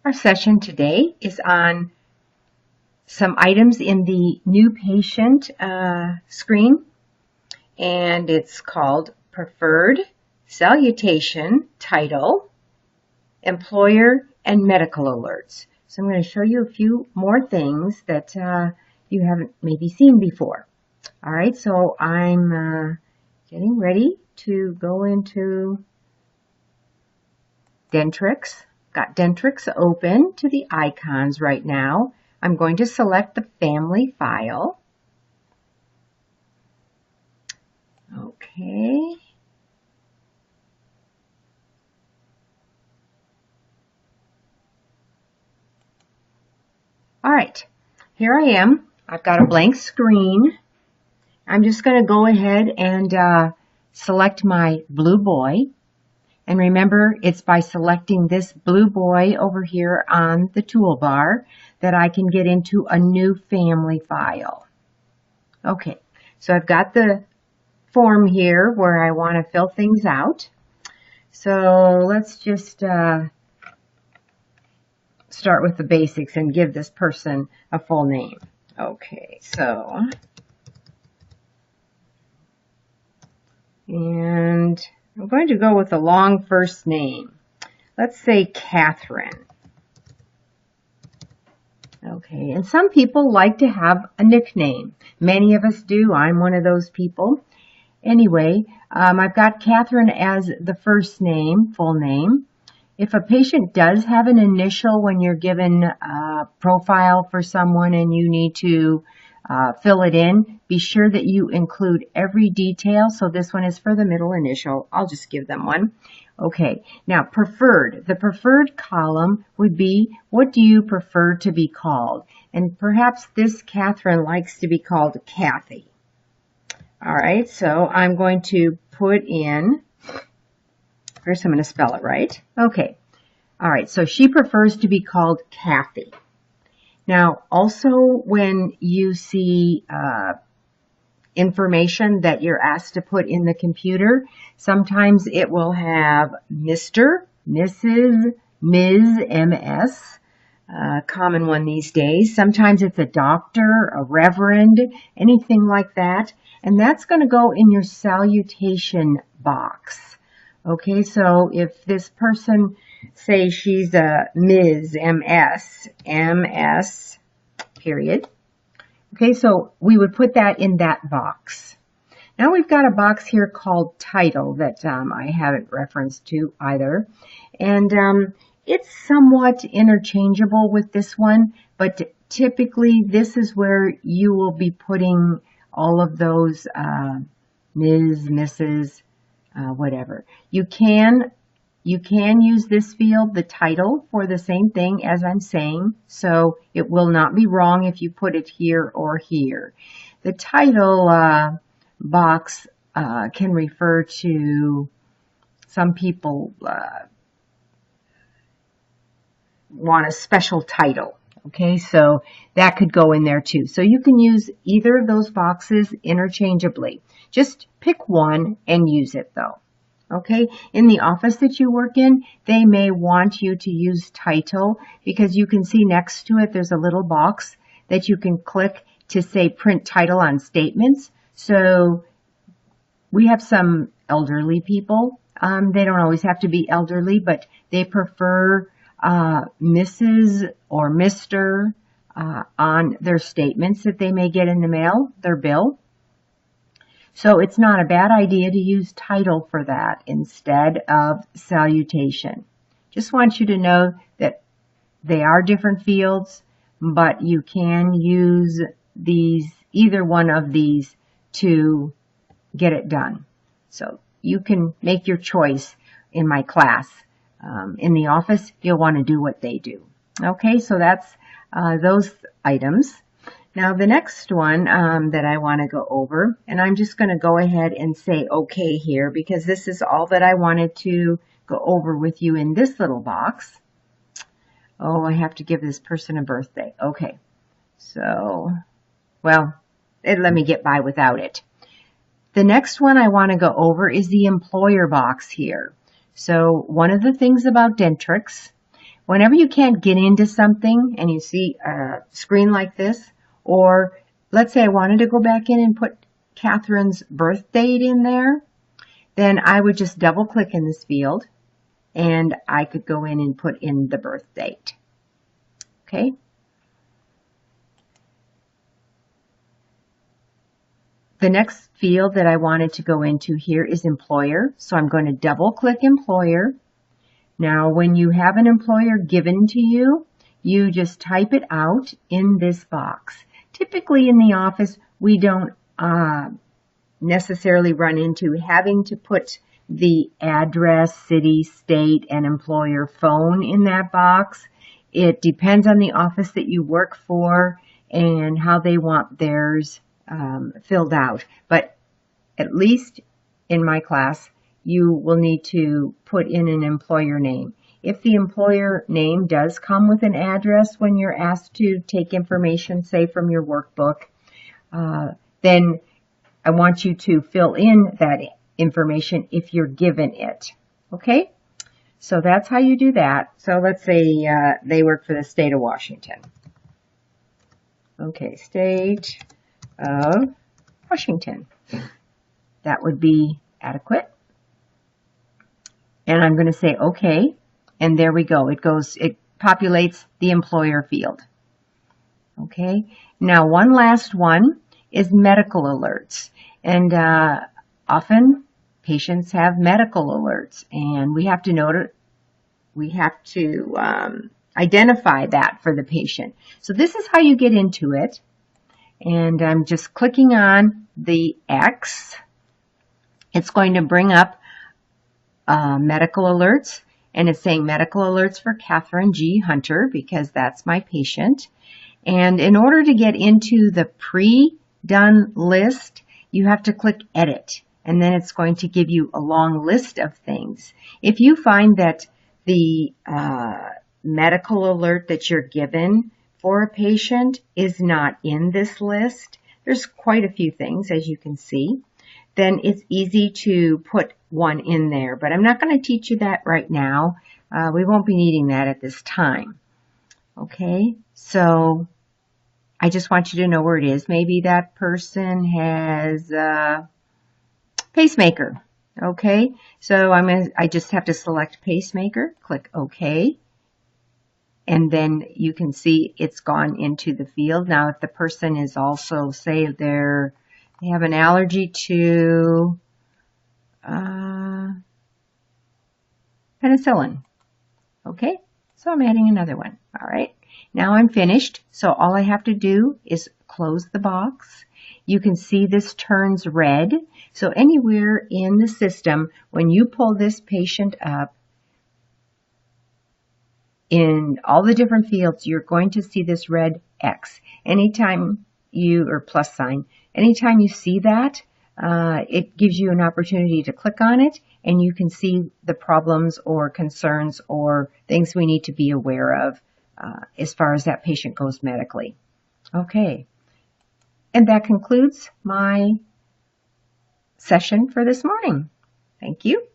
Our session today is on some items in the new patient screen, and it's called Preferred, Salutation, Title, Employer, and Medical Alerts. So I'm going to show you a few more things that you haven't maybe seen before. All right, so I'm getting ready to go into Dentrix. Got Dentrix open to the icons right now. I'm going to select the family file. Okay. All right, here I am. I've got a blank screen. I'm just going to go ahead and select my blue boy. And remember, it's by selecting this blue boy over here on the toolbar that I can get into a new family file. Okay, so I've got the form here where I want to fill things out. So let's just start with the basics and give this person a full name. Okay, so, and I'm going to go with a long first name. Let's say Catherine. Okay, and some people like to have a nickname. Many of us do. I'm one of those people. Anyway, I've got Catherine as the first name, full name. If a patient does have an initial when you're given a profile for someone and you need to fill it in, be sure that you include every detail. So this one is for the middle initial. I'll just give them one. Okay, now preferred. The preferred column would be, what do you prefer to be called? And perhaps this Catherine likes to be called Kathy. All right, so I'm going to put in, first I'm going to spell it right. Okay, all right, so she prefers to be called Kathy. Now, also when you see information that you're asked to put in the computer, sometimes it will have Mr., Mrs., Ms., MS, common one these days. Sometimes it's a doctor, a reverend, anything like that. And that's going to go in your salutation box. Okay, so if this person, say she's a Ms., MS, MS, period. Okay, so we would put that in that box. Now we've got a box here called title that I haven't referenced to either. And it's somewhat interchangeable with this one, but typically this is where you will be putting all of those Ms., Mrs., whatever. You can use this field, the title, for the same thing as I'm saying, so it will not be wrong if you put it here or here. The title box can refer to, some people want a special title. Okay, so that could go in there too. So you can use either of those boxes interchangeably. Just pick one and use it though. Okay, in the office that you work in, they may want you to use title because you can see next to it there's a little box that you can click to say print title on statements. So we have some elderly people. They don't always have to be elderly, but they prefer Mrs. or Mr. On their statements that they may get in the mail, their bill. So it's not a bad idea to use title for that instead of salutation. Just want you to know that they are different fields, but you can use these, either one of these, to get it done. So you can make your choice in my class. In the office, you'll want to do what they do. Okay, so that's those items. Now the next one that I want to go over, and I'm just going to go ahead and say okay here because this is all that I wanted to go over with you in this little box. Oh, I have to give this person a birthday. Okay, so, well, let me get by without it. The next one I want to go over is the employer box here. So one of the things about Dentrix, whenever you can't get into something and you see a screen like this, or let's say I wanted to go back in and put Catherine's birth date in there, then I would just double click in this field and I could go in and put in the birth date. Okay. The next field that I wanted to go into here is employer. So I'm going to double click employer. Now, when you have an employer given to you, you just type it out in this box. Typically in the office, we don't necessarily run into having to put the address, city, state, and employer phone in that box. It depends on the office that you work for and how they want theirs filled out. But at least in my class, you will need to put in an employer name. If the employer name does come with an address when you're asked to take information, say from your workbook, then I want you to fill in that information if you're given it. Okay? So that's how you do that. So let's say they work for the state of Washington. Okay, state of Washington. That would be adequate. And I'm going to say okay. And there we go. It populates the employer field. Okay. Now one last one is medical alerts. And often patients have medical alerts, and we have to identify that for the patient. So this is how you get into it. And I'm just clicking on the X. It's going to bring up medical alerts, and it's saying medical alerts for Catherine G. Hunter because that's my patient. And in order to get into the pre-done list, you have to click Edit, and then it's going to give you a long list of things. If you find that the medical alert that you're given for a patient is not in this list, there's quite a few things, as you can see, then it's easy to put one in there. But I'm not going to teach you that right now. We won't be needing that at this time. Okay, so I just want you to know where it is. Maybe that person has a pacemaker. Okay, so I just have to select pacemaker, click OK. And then you can see it's gone into the field. Now, if the person is also, say, they have an allergy to penicillin. Okay, so I'm adding another one. All right, now I'm finished. So all I have to do is close the box. You can see this turns red. So anywhere in the system, when you pull this patient up, in all the different fields, you're going to see this red X. Anytime or plus sign, anytime you see that, it gives you an opportunity to click on it, and you can see the problems or concerns or things we need to be aware of as far as that patient goes medically. Okay, and that concludes my session for this morning. Thank you.